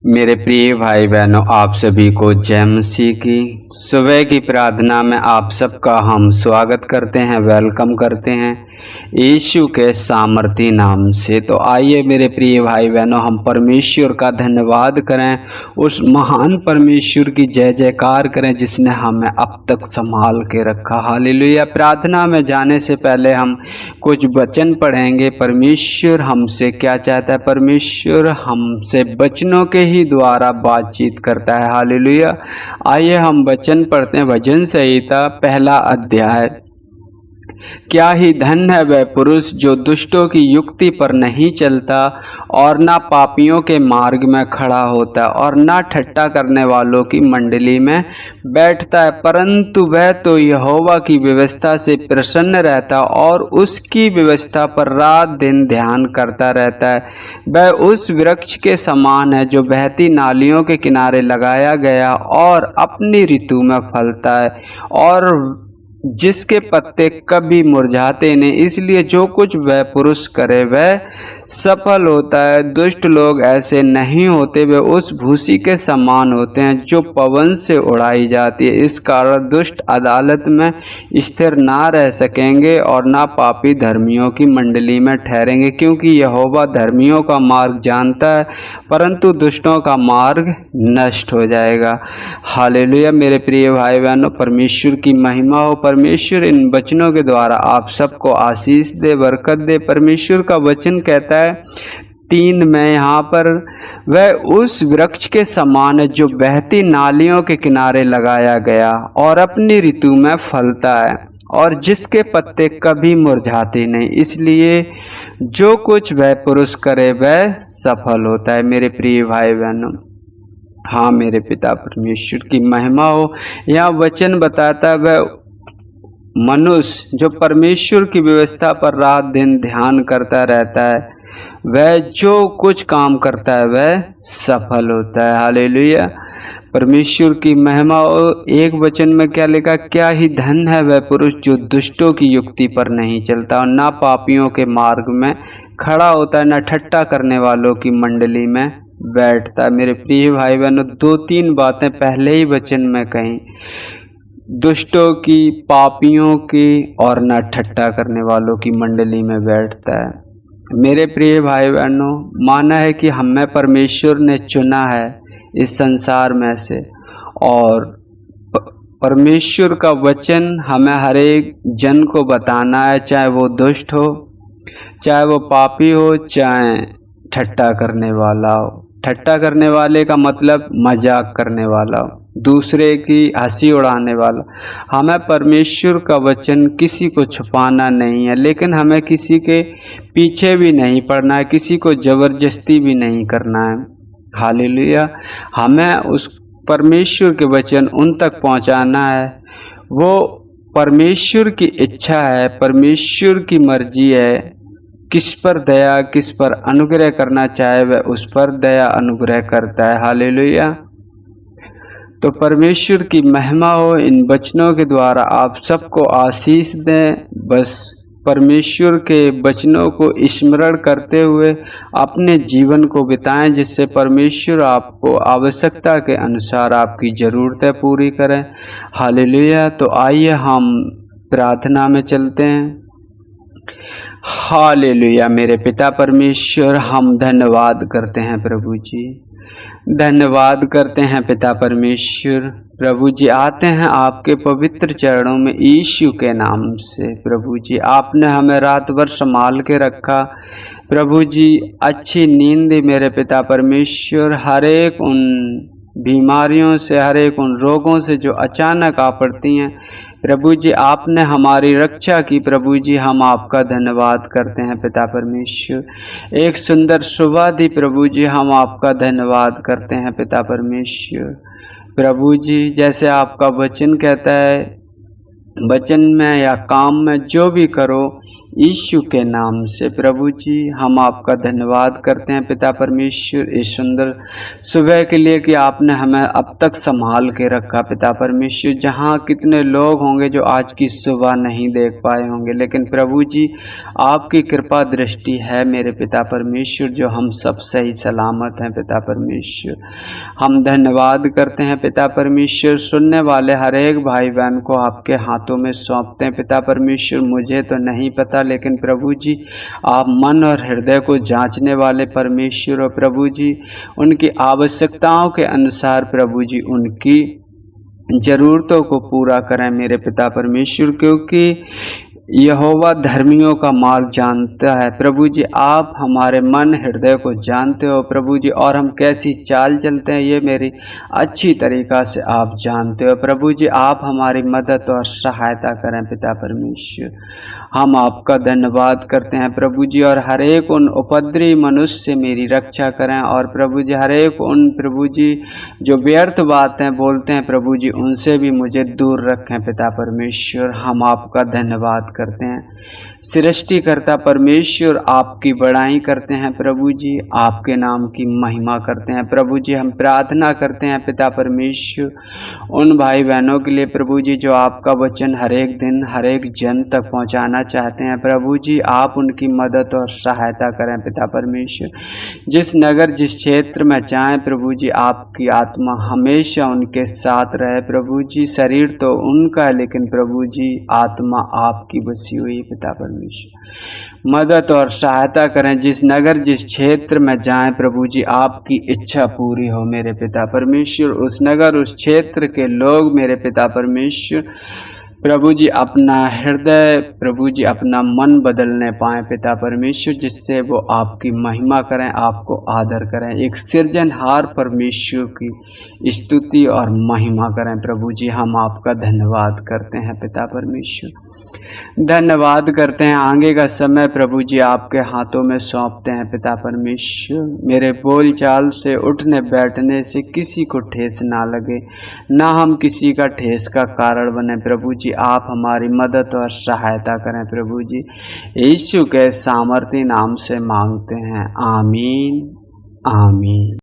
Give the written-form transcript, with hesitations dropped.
मेरे प्रिय भाई बहनों, आप सभी को जय मसीह की। सुबह की प्रार्थना में आप सबका हम स्वागत करते हैं, वेलकम करते हैं यीशु के सामर्थी नाम से। तो आइए मेरे प्रिय भाई बहनों, हम परमेश्वर का धन्यवाद करें, उस महान परमेश्वर की जय जयकार करें जिसने हमें अब तक संभाल के रखा। हालेलुया। प्रार्थना में जाने से पहले हम कुछ वचन पढ़ेंगे। परमेश्वर हमसे क्या चाहता है? परमेश्वर हमसे वचनों के ही द्वारा बातचीत करता है। हालेलुया। आइए हम वचन पढ़ते हैं। भजन संहिता पहला अध्याय। क्या ही धन्य है वह पुरुष जो दुष्टों की युक्ति पर नहीं चलता और ना पापियों के मार्ग में खड़ा होता और ना ठट्ठा करने वालों की मंडली में बैठता है, परंतु वह तो यहोवा की व्यवस्था से प्रसन्न रहता और उसकी व्यवस्था पर रात दिन ध्यान करता रहता है। वह उस वृक्ष के समान है जो बहती नालियों के किनारे लगाया गया और अपनी ऋतु में फलता है और जिसके पत्ते कभी मुरझाते नहीं। इसलिए जो कुछ वह पुरुष करे वह सफल होता है। दुष्ट लोग ऐसे नहीं होते, वे उस भूसी के समान होते हैं जो पवन से उड़ाई जाती है। इस कारण दुष्ट अदालत में स्थिर ना रह सकेंगे और ना पापी धर्मियों की मंडली में ठहरेंगे, क्योंकि यहोवा धर्मियों का मार्ग जानता है परंतु दुष्टों का मार्ग नष्ट हो जाएगा। हालेलुया। मेरे प्रिय भाई बहनों, परमेश्वर की महिमा हो। परमेश्वर इन वचनों के द्वारा आप सबको आशीष दे, बरकत दे। परमेश्वर का वचन कहता है 3 में यहाँ पर, वह उस वृक्ष के समान है जो बहती नालियों के किनारे लगाया गया और अपनी ऋतु में फलता है और जिसके पत्ते कभी मुरझाते नहीं। इसलिए जो कुछ वह पुरुष करे वह सफल होता है। मेरे प्रिय भाई बहनों, हाँ मेरे पिता परमेश्वर की महिमा हो। यह वचन बताता है वह मनुष्य जो परमेश्वर की व्यवस्था पर रात दिन ध्यान करता रहता है, वह जो कुछ काम करता है वह सफल होता है। हालेलुया। परमेश्वर की महिमा हो। एक वचन में क्या लिखा? क्या ही धन्य है वह पुरुष जो दुष्टों की युक्ति पर नहीं चलता और ना पापियों के मार्ग में खड़ा होता है, ना ठट्ठा करने वालों की मंडली में बैठता है। मेरे प्रिय भाई बहनों, 2-3 बातें पहले ही वचन में कहीं, दुष्टों की, पापियों की और ना ठट्ठा करने वालों की मंडली में बैठता है। मेरे प्रिय भाई बहनों, माना है कि हमें परमेश्वर ने चुना है इस संसार में से, और परमेश्वर का वचन हमें हर एक जन को बताना है, चाहे वो दुष्ट हो, चाहे वो पापी हो, चाहे ठट्ठा करने वाला हो। ठट्ठा करने वाले का मतलब मजाक करने वाला हो, दूसरे की हंसी उड़ाने वाला। हमें परमेश्वर का वचन किसी को छुपाना नहीं है, लेकिन हमें किसी के पीछे भी नहीं पड़ना है, किसी को ज़बरदस्ती भी नहीं करना है। हालेलुया। हमें उस परमेश्वर के वचन उन तक पहुंचाना है। वो परमेश्वर की इच्छा है, परमेश्वर की मर्जी है। किस पर दया, किस पर अनुग्रह करना चाहे वह उस पर दया अनुग्रह करता है। हालेलुया। तो परमेश्वर की महिमा हो। इन वचनों के द्वारा आप सबको आशीष दें। बस परमेश्वर के वचनों को स्मरण करते हुए अपने जीवन को बिताएं, जिससे परमेश्वर आपको आवश्यकता के अनुसार आपकी ज़रूरतें पूरी करें। हालेलुया। तो आइए हम प्रार्थना में चलते हैं। हालेलुया। मेरे पिता परमेश्वर, हम धन्यवाद करते हैं प्रभु जी, धन्यवाद करते हैं पिता परमेश्वर। प्रभु जी आते हैं आपके पवित्र चरणों में यीशु के नाम से। प्रभु जी आपने हमें रात भर संभाल के रखा। प्रभु जी अच्छी नींद दी मेरे पिता परमेश्वर। हर एक उन बीमारियों से, हर एक उन रोगों से जो अचानक आ पड़ती हैं, प्रभु जी आपने हमारी रक्षा की। प्रभु जी हम आपका धन्यवाद करते हैं पिता परमेश्वर। एक सुंदर सुबह दी प्रभु जी, हम आपका धन्यवाद करते हैं पिता परमेश्वर। प्रभु जी जैसे आपका वचन कहता है, वचन में या काम में जो भी करो यीशु के नाम से प्रभु जी हम आपका धन्यवाद करते हैं पिता परमेश्वर, इस सुंदर सुबह के लिए कि आपने हमें अब तक संभाल के रखा पिता परमेश्वर। जहाँ कितने लोग होंगे जो आज की सुबह नहीं देख पाए होंगे, लेकिन प्रभु जी आपकी कृपा दृष्टि है मेरे पिता परमेश्वर, जो हम सब सही सलामत हैं पिता परमेश्वर। हम धन्यवाद करते हैं पिता परमेश्वर। सुनने वाले हर एक भाई बहन को आपके हाथों में सौंपते हैं पिता परमेश्वर। मुझे तो नहीं पता, लेकिन प्रभु जी आप मन और हृदय को जांचने वाले परमेश्वर हो प्रभु जी। उनकी आवश्यकताओं के अनुसार प्रभु जी उनकी ज़रूरतों को पूरा करें मेरे पिता परमेश्वर, क्योंकि यहोवा धर्मियों का मार्ग जानता है प्रभु जी। आप हमारे मन हृदय को जानते हो प्रभु जी, और हम कैसी चाल चलते हैं ये मेरी अच्छी तरीक़ा से आप जानते हो प्रभु जी। आप हमारी मदद और सहायता करें पिता परमेश्वर। हम आपका धन्यवाद करते हैं प्रभु जी, और हर एक उन उपद्रवी मनुष्य से मेरी रक्षा करें, और प्रभु जी हर एक उन प्रभु जी जो व्यर्थ बातें बोलते हैं प्रभु जी, उनसे भी मुझे दूर रखें पिता परमेश्वर। हम आपका धन्यवाद करते हैं सृष्टिकर्ता परमेश्वर, आपकी बड़ाई करते हैं प्रभु जी, आपके नाम की महिमा करते हैं प्रभु जी। हम प्रार्थना करते हैं पिता परमेश्वर उन भाई बहनों के लिए प्रभु जी जो आपका वचन हर एक दिन हर एक जन तक पहुंचाना चाहते हैं प्रभु जी। आप उनकी मदद और सहायता करें पिता परमेश्वर। जिस नगर जिस क्षेत्र में चाहें प्रभु जी, आपकी आत्मा हमेशा उनके साथ रहे प्रभु जी। शरीर तो उनका है, लेकिन प्रभु जी आत्मा आपकी बसी हुई पिता परमेश्वर। मदद और सहायता करें जिस नगर जिस क्षेत्र में जाएं प्रभु जी, आपकी इच्छा पूरी हो मेरे पिता परमेश्वर। उस नगर उस क्षेत्र के लोग मेरे पिता परमेश्वर प्रभु जी अपना हृदय प्रभु जी अपना मन बदलने पाएँ पिता परमेश्वर, जिससे वो आपकी महिमा करें, आपको आदर करें। एक सृजनहार परमेश्वर की स्तुति और महिमा करें प्रभु जी। हम आपका धन्यवाद करते हैं पिता परमेश्वर, धन्यवाद करते हैं। आगे का समय प्रभु जी आपके हाथों में सौंपते हैं पिता परमेश्वर। मेरे बोल चाल से उठने बैठने से किसी को ठेस ना लगे, ना हम किसी का ठेस का कारण बने प्रभु जी। आप हमारी मदद और सहायता करें प्रभु जी। यीशु के सामर्थी नाम से मांगते हैं, आमीन आमीन।